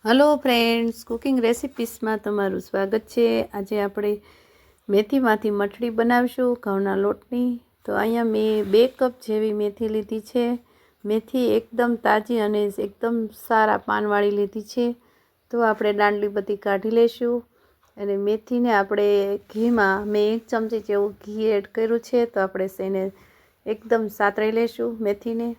Hello friends, cooking રેસિપીસમાં તમારું સ્વાગત છે। આજે આપણે મેથીમાંથી મઠડી બનાવીશું ઘઉંના લોટની। તો અહીંયા મેં 2 કપ જેવી મેથી લીધી છે। મેથી એકદમ તાજી અને એકદમ સારા પાનવાળી લીધી છે। તો આપણે દાંડલી બધી કાઢી લઈશું અને મેથીને આપણે ઘીમાં મેં 1 ચમચી જેવું ઘી એડ કર્યું છે। તો આપણે એને એકદમ સાતળી લઈશું મેથીને।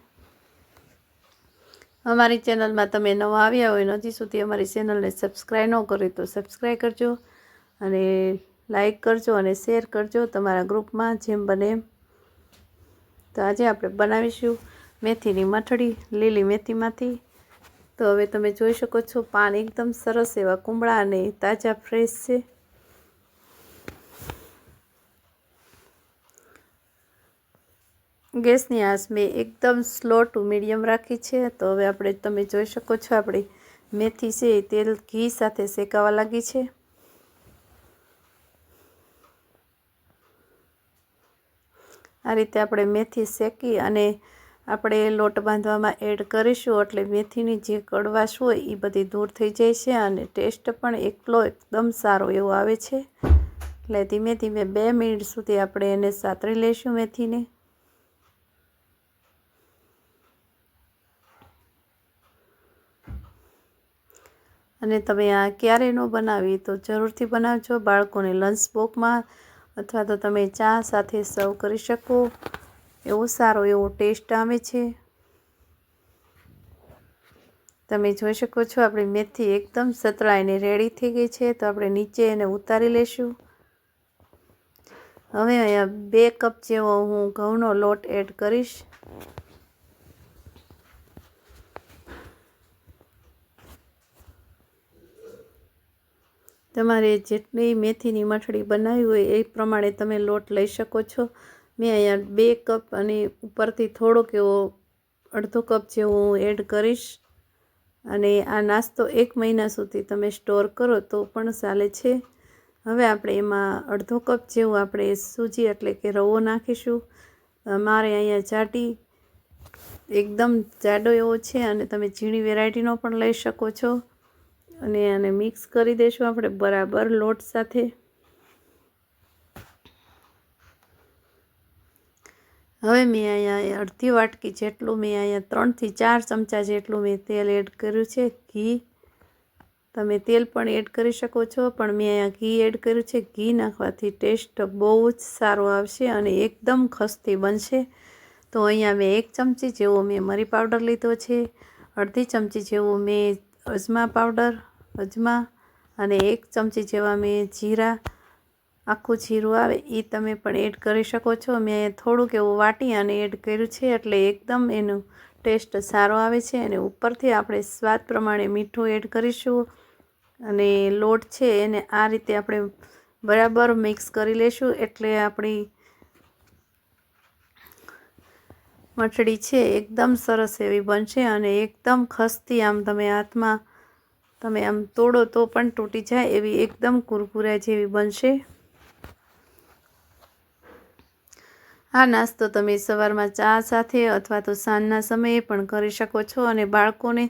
અમારી ચેનલમાં તમે નવા આવ્યા હોય અને હજી સુધી અમારી ચેનલને સબસ્ક્રાઈબ ન કરી તો સબસ્ક્રાઈબ કરજો અને લાઈક કરજો અને શેર કરજો તમારા ગ્રુપમાં જેમ બને એમ। તો આજે આપણે બનાવીશું મેથીની મઠડી લીલી મેથીમાંથી। તો હવે તમે જોઈ શકો છો પાન એકદમ સરસ એવા કુમળા અને તાજા ફ્રેશ છે। ગેસની આંચ મેં એકદમ સ્લો ટુ મીડિયમ રાખી છે। તો હવે આપણે તમે જોઈ શકો છો આપણી મેથી છે તેલ ઘી સાથે શેકાવા લાગી છે। આ રીતે આપણે મેથી શેકી અને આપણે લોટ બાંધવામાં એડ કરીશું એટલે મેથીની જે કડવાશ હોય એ બધી દૂર થઈ જાય છે અને ટેસ્ટ પણ એકદમ સારો એવો આવે છે। એટલે ધીમે ધીમે 2 મિનિટ સુધી આપણે એને સાતળી લઈશું મેથીને। અને તમે આ ક્યારે ન બનાવી તો જરૂરથી બનાવજો। બાળકોને લંચ બોક્સમાં અથવા તો તમે ચા સાથે સર્વ કરી શકો એવો સારો એવો ટેસ્ટ આવે છે। તમે જોઈ શકો છો આપણી મેથી એકદમ સતળાઈને રેડી થઈ ગઈ છે। તો આપણે નીચે એને ઉતારી લઈશું। હવે અહીંયા 2 કપ જેવો હું ઘઉંનો લોટ એડ કરીશ। તમારે જેટલી મેથીની મઠડી બનાવી હોય એ પ્રમાણે તમે લોટ લઈ શકો છો। મેં અહીંયા 2 કપ અને ઉપરથી થોડોક એવો અડધો કપ જેવો હું એડ કરીશ અને આ નાસ્તો 1 મહિના સુધી તમે સ્ટોર કરો તો પણ ચાલે છે। હવે આપણે એમાં અડધો કપ જેવું આપણે સૂજી એટલે કે રવો નાખીશું। મારે અહીંયા જાડી એકદમ જાડો એવો છે અને તમે ઝીણી વેરાયટીનો પણ લઈ શકો છો અને આને મિક્સ કરી દઈશું આપણે બરાબર લોટ સાથે। હવે મેં અહીંયા અડધી વાટકી જેટલું મેં અહીંયા 3 થી 4 ચમચા જેટલું મેં તેલ એડ કર્યું છે ઘી। તમે તેલ પણ એડ કરી શકો છો પણ મેં અહીંયા ઘી એડ કર્યું છે। ઘી નાખવાથી ટેસ્ટ બહુ જ સારો આવશે અને એકદમ ખસ્તી બનશે। તો અહીંયા મેં 1 ચમચી જેવો મેં મરી પાવડર લીધો છે, અડધી ચમચી જેવો મેં અજમા અને 1 ચમચી જેવા મેં જીરા, આખું જીરું આવે એ તમે પણ એડ કરી શકો છો। મેં થોડુંક એવું વાટી અને એડ કર્યું છે એટલે એકદમ એનો ટેસ્ટ સારો આવે છે। અને ઉપરથી આપણે સ્વાદ પ્રમાણે મીઠું એડ કરીશું અને લોટ છે એને આ રીતે આપણે બરાબર મિક્સ કરી લઈશું એટલે આપણી મઠડી છે એકદમ સરસ એવી બનશે અને એકદમ ખસ્તી આમ તમે હાથમાં તમે આમ તોડો તો પણ તૂટી જાય એવી એકદમ કુરકુરા જેવી બનશે। આ નાસ્તો તમે સવારમાં ચા સાથે અથવા તો સાંજના સમયે પણ કરી શકો છો અને બાળકોને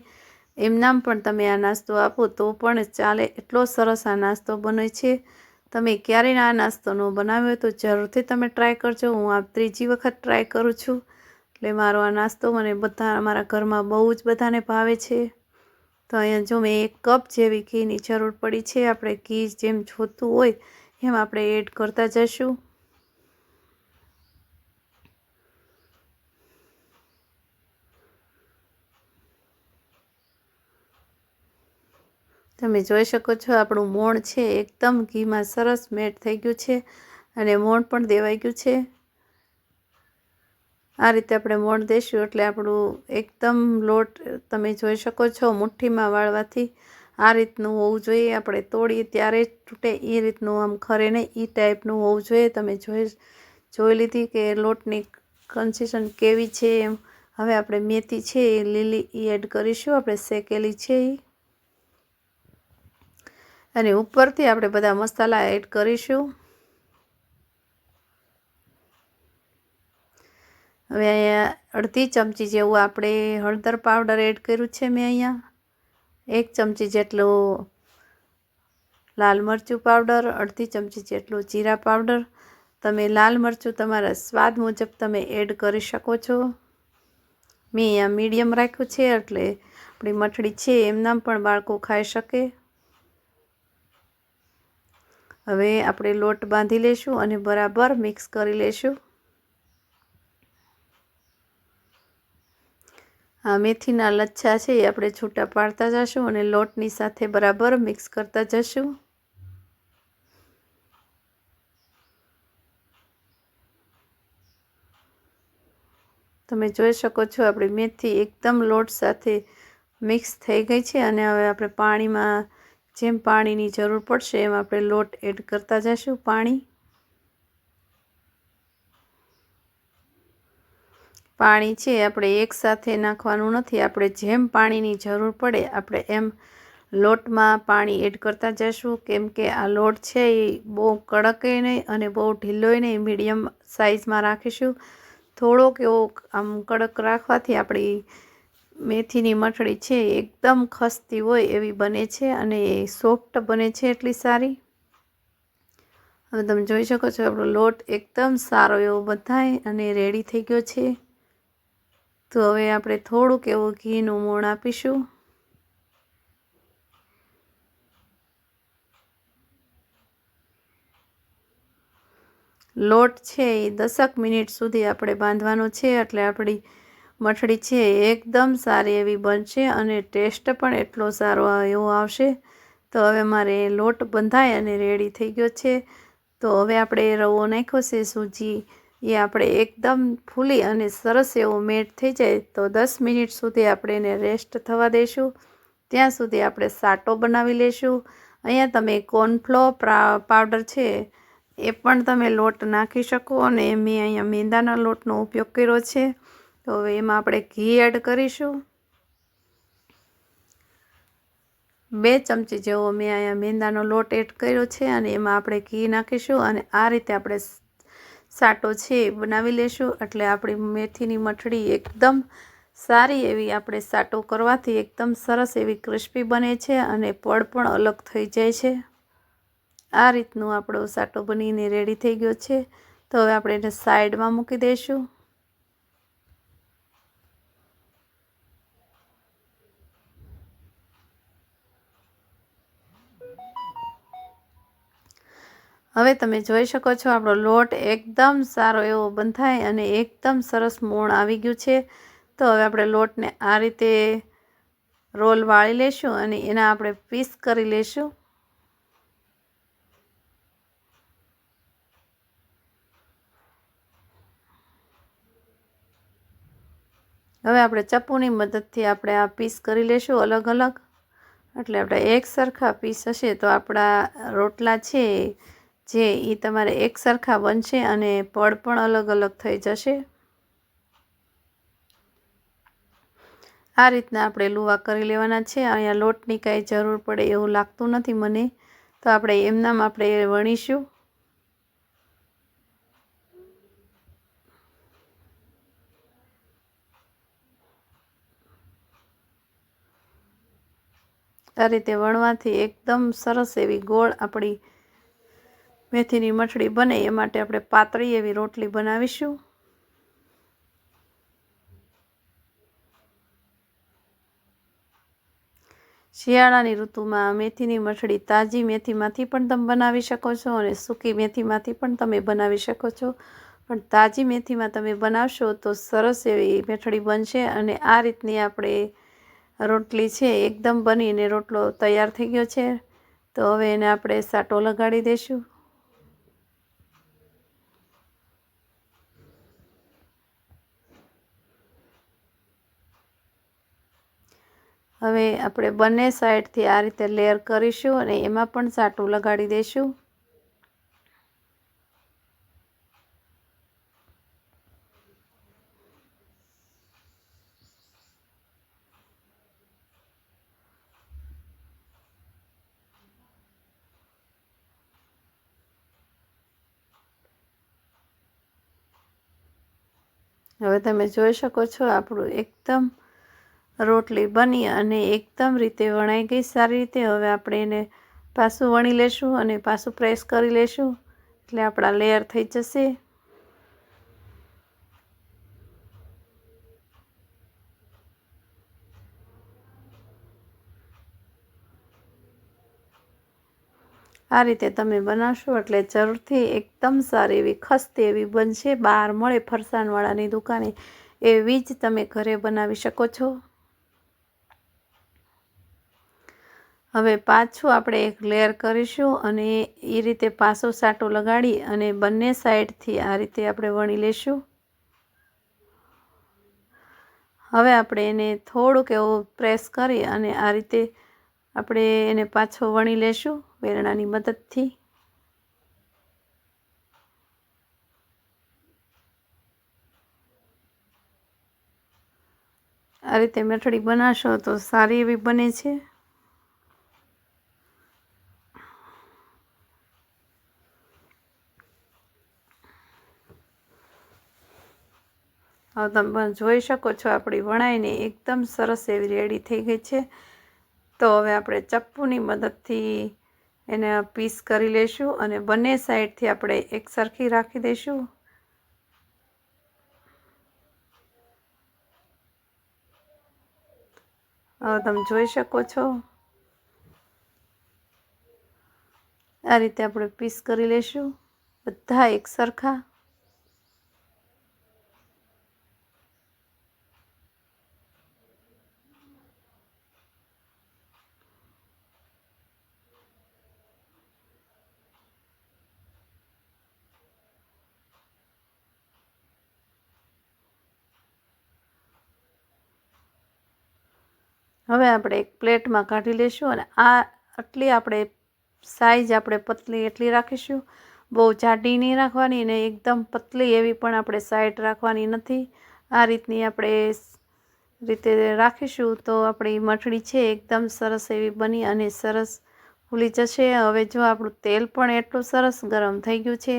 એમનામ પણ તમે આ નાસ્તો આપો તો પણ ચાલે એટલો સરસ આ નાસ્તો બને છે। તમે ક્યારેય આ નાસ્તો ન બનાવ્યો તો જરૂરથી તમે ટ્રાય કરજો। હું આ 3જી વખત ટ્રાય કરું છું એટલે મારો આ નાસ્તો મને અમારા ઘરમાં બહુ જ બધાને ભાવે છે। તો અહીંયા જો મેં 1 કપ જેવી ઘીની જરૂર પડી છે। આપણે ઘી જેમ જોતું હોય એમ આપણે એડ કરતા જઈશું। તમે જોઈ શકો છો આપણું મોણ છે એકદમ ઘીમાં સરસ મેટ થઈ ગયું છે અને મોણ પણ દેવાઈ ગયું છે। આ રીતે આપણે મોણ દઈશું એટલે આપણું એકદમ લોટ તમે જોઈ શકો છો મુઠ્ઠીમાં વાળવાથી આ રીતનું હોવું જોઈએ। આપણે તોડીએ ત્યારે જ તૂટે એ રીતનું આમ ખરે નહીં એ ટાઈપનું હોવું જોઈએ। તમે જોઈ લીધી કે લોટની કન્સિસ્ટન્સી કેવી છે એમ। હવે આપણે મેથી છે એ લીલી એ એડ કરીશું આપણે શેકેલી છે એ અને ઉપરથી આપણે બધા મસાલા એડ કરીશું। હવે અહીંયા અડધી ચમચી જેવું આપણે હળદર પાવડર એડ કર્યું છે મેં અહીંયા 1 ચમચી જેટલું લાલ મરચું પાવડર, અડધી ચમચી જેટલું જીરા પાવડર. તમે લાલ મરચું તમારા સ્વાદ મુજબ તમે એડ કરી શકો છો. મેં અહીંયા મીડિયમ રાખ્યું છે એટલે આપણી મઠડી છે એમનામ પણ બાળકો ખાઈ શકે. હવે આપણે લોટ બાંધી લેશું અને બરાબર મિક્સ કરી લેશું. આ મેથીના લચ્છા છે એ આપણે છૂટા પાડતા જશું અને લોટની સાથે બરાબર મિક્સ કરતા જશું. તમે જોઈ શકો છો આપણી મેથી એકદમ લોટ સાથે મિક્સ થઈ ગઈ છે અને હવે આપણે પાણીમાં જેમ પાણીની જરૂર પડશે એમ આપણે લોટ એડ કરતા જશું. પાણી છે આપણે એકસાથે નાખવાનું નથી. આપણે જેમ પાણીની જરૂર પડે આપણે એમ લોટમાં પાણી એડ કરતા જશું. કેમ કે આ લોટ છે એ બહુ કડકે નહીં અને બહુ ઢીલોય નહીં, મીડિયમ સાઇઝમાં રાખીશું. થોડોક એવો આમ કડક રાખવાથી આપણી મેથીની મઠડી છે એકદમ ખસ્તી હોય એવી બને છે અને સોફ્ટ બને છે એટલી સારી. હવે તમે જોઈ શકો છો આપણો લોટ એકદમ સારો એવો બંધાય અને રેડી થઈ ગયો છે. તો હવે આપણે થોડુંક એવું ઘીનું મોણ આપીશું. લોટ છે એ 10 મિનિટ સુધી આપણે બાંધવાનો છે એટલે આપણી મઠડી છે એકદમ સારી એવી બનશે અને ટેસ્ટ પણ એટલો સારો એવો આવશે. તો હવે મારે લોટ બંધાય અને રેડી થઈ ગયો છે. તો હવે આપણે રવો નાખ્યો છે સૂજી, એ આપણે એકદમ ફૂલી અને સરસ એવો મેટ થઈ જાય તો 10 મિનિટ સુધી આપણે એને રેસ્ટ થવા દઈશું. ત્યાં સુધી આપણે સાટો બનાવી લેશું. અહીંયા તમે કોર્નફ્લોર પાવડર છે એ પણ તમે લોટ નાખી શકો અને મેં અહીંયા મેંદાના લોટનો ઉપયોગ કર્યો છે. તો હવે એમાં આપણે ઘી એડ કરીશું. 2 ચમચી જેવો મેં અહીંયા મેંદાનો લોટ એડ કર્યો છે અને એમાં આપણે ઘી નાખીશું અને આ રીતે આપણે સાટો છે એ બનાવી લેશું. એટલે આપણી મેથીની મઠડી એકદમ સારી એવી આપણે સાટો કરવાથી એકદમ સરસ એવી ક્રિસ્પી બને છે અને પડ પણ અલગ થઈ જાય છે. આ રીતનું આપણો સાટો બનીને રેડી થઈ ગયો છે. તો હવે આપણે એને સાઈડમાં મૂકી દઈશું. હવે તમે જોઈ શકો છો આપણો લોટ એકદમ સારો એવો બંધાય અને એકદમ સરસ મોણ આવી ગયું છે. તો હવે આપણે લોટને આ રીતે રોલ વાળી લેશું અને એના આપણે પીસ કરી લેશું. હવે આપણે ચપ્પુની મદદથી આપણે આ પીસ કરી લેશું અલગ અલગ. એટલે આપણે એક સરખા પીસ હશે તો આપણા રોટલા છે જે એ તમારે એક સરખા બનશે અને પડ પણ અલગ અલગ થઈ જશે. આ રીતના આપણે લુવા કરી લેવાના છે. અહીંયા લોટની કાંઈ જરૂર પડે એવું લાગતું નથી મને. તો આપણે એમનામ આપણે વણીશું. આ રીતે વણવાથી એકદમ સરસ એવી ગોળ આપણી મેથીની મઠડી બને એ માટે આપણે પાતળી એવી રોટલી બનાવીશું. શિયાળાની ઋતુમાં મેથીની મઠડી તાજી મેથીમાંથી પણ તમે બનાવી શકો છો અને સૂકી મેથીમાંથી પણ તમે બનાવી શકો છો. પણ તાજી મેથીમાં તમે બનાવશો તો સરસ એવી મઠડી બનશે. અને આ રીતની આપણે રોટલી છે એકદમ બનીને રોટલો તૈયાર થઈ ગયો છે. તો હવે એને આપણે સાટો લગાડી દઈશું. હવે આપણે બંને સાઈડથી આ રીતે લેયર કરીશું અને એમાં પણ સાટું લગાડી દઈશું. હવે તમે જોઈ શકો છો આપણું એકદમ રોટલી બની અને એકદમ રીતે વણાઈ ગઈ સારી રીતે. હવે આપણે એને પાછું વણી લેશું અને પાછું પ્રેસ કરી લેશું એટલે આપણા લેયર થઈ જશે. આ રીતે તમે બનાવશો એટલે જરૂરથી એકદમ સારી એવી ખસ્તી એવી બનશે. બહાર મળે ફરસાણવાળાની દુકાને એવી જ તમે ઘરે બનાવી શકો છો. હવે પાછું આપણે એક લેયર કરીશું અને એ રીતે પાછો સાટો લગાડી અને બંને સાઈડથી આ રીતે આપણે વણી લેશું. હવે આપણે એને થોડુંક એવું પ્રેસ કરી અને આ રીતે આપણે એને પાછો વણી લેશું વેલણાની મદદથી. આ રીતે મેથડી બનાવશો તો સારી એવી બને છે. હવે તમે જોઈ શકો છો આપણી વણાઈને એકદમ સરસ એવી રેડી થઈ ગઈ છે. તો હવે આપણે ચપ્પુની મદદથી એને પીસ કરી લેશું અને બંને સાઈડથી આપણે એક સરખી રાખી દઈશું. હવે તમે જોઈ શકો છો આ રીતે આપણે પીસ કરી લેશું બધા એક સરખા. હવે આપણે એક પ્લેટમાં કાઢી લઈશું અને આટલી આપણે સાઈઝ આપણે પતલી એટલી રાખીશું. બહુ જાડી નહીં રાખવાની ને એકદમ પતલી એવી પણ આપણે સાઈડ રાખવાની નથી. આ રીતની આપણે રીતે રાખીશું તો આપણી મઠડી છે એકદમ સરસ એવી બની અને સરસ ફૂલી જશે. હવે જો આપણું તેલ પણ એટલું સરસ ગરમ થઈ ગયું છે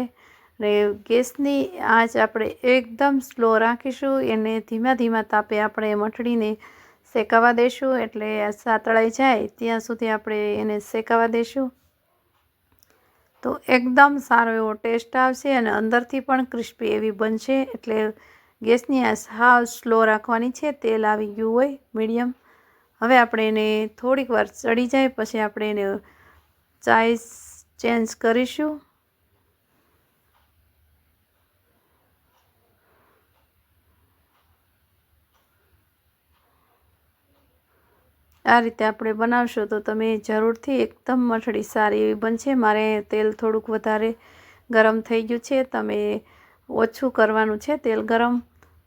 ને ગેસની આંચ આપણે એકદમ સ્લો રાખીશું. એને ધીમા ધીમા તાપે આપણે મઠડીને શેકાવા દઈશું એટલે સાતળાઈ જાય ત્યાં સુધી આપણે એને શેકાવા દઈશું. તો એકદમ સારો એવો ટેસ્ટ આવશે અને અંદરથી પણ ક્રિસ્પી એવી બનશે. એટલે ગેસની આ સાવ સ્લો રાખવાની છે. તેલ આવી ગયું હોય મીડિયમ. હવે આપણે એને થોડીક વાર ચડી જાય પછી આપણે એને સાઈઝ ચેન્જ કરીશું. આ રીતે આપણે બનાવશો તો તમે જરૂરથી એકદમ મઠડી સારી એવી બનશે. મારે તેલ થોડુંક વધારે ગરમ થઈ ગયું છે. તમે ઓછું કરવાનું છે તેલ ગરમ.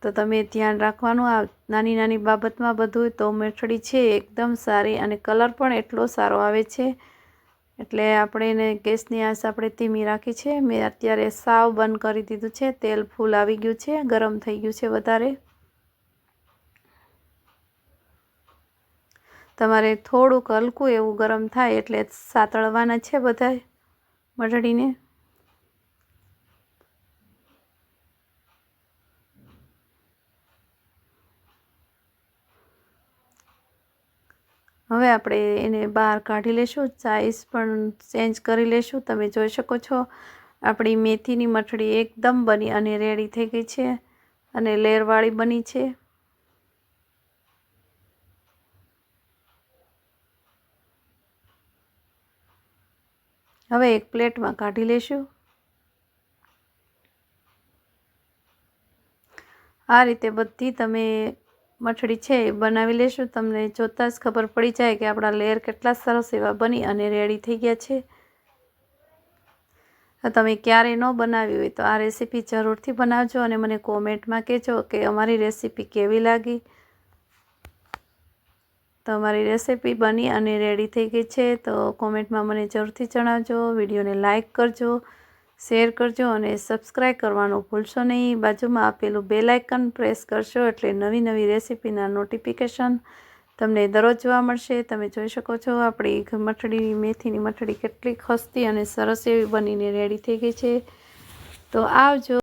તો તમે ધ્યાન રાખવાનું આ નાની નાની બાબતમાં બધું. તો મઠડી છે એકદમ સારી અને કલર પણ એટલો સારો આવે છે. એટલે આપણે એને ગેસની આંચ આપણે ધીમી રાખી છે. મેં અત્યારે સાવ બંધ કરી દીધું છે. તેલ ફૂલ આવી ગયું છે, ગરમ થઈ ગયું છે વધારે. તમારે થોડુંક હલકું એવું ગરમ થાય એટલે સાતળવાના છે બધા મઠડીને. હવે આપણે એને બહાર કાઢી લેશું. સાઈઝ પણ ચેન્જ કરી લેશું. તમે જોઈ શકો છો આપણી મેથીની મઠડી એકદમ બની અને રેડી થઈ ગઈ છે અને લેયરવાળી બની છે. હવે એક પ્લેટમાં કાઢી લેશું. આ રીતે બધી તમે મઠડી છે એ બનાવી લેશું. તમને જોતાં જ ખબર પડી જાય કે આપણા લેયર કેટલા સરસ એવા બની અને રેડી થઈ ગયા છે. તમે ક્યારેય ન બનાવી હોય તો આ રેસીપી જરૂરથી બનાવજો અને મને કોમેન્ટમાં કહેજો કે અમારી રેસીપી કેવી લાગી. તો અમારી રેસીપી બની અને રેડી થઈ ગઈ છે. તો કોમેન્ટમાં મને જરૂરથી જણાવજો. વિડીયોને લાઇક કરજો, શેર કરજો અને સબસ્ક્રાઈબ કરવાનું ભૂલશો નહીં. બાજુમાં આપેલું બેલ આઇકન પ્રેસ કરશો એટલે નવી નવી રેસીપીના નોટિફિકેશન તમને દરરોજ જોવા મળશે. તમે જોઈ શકો છો આપણી મઠડી મેથીની મઠડી કેટલી ખસ્તી અને સરસ એવી બનીને રેડી થઈ ગઈ છે. તો આવજો.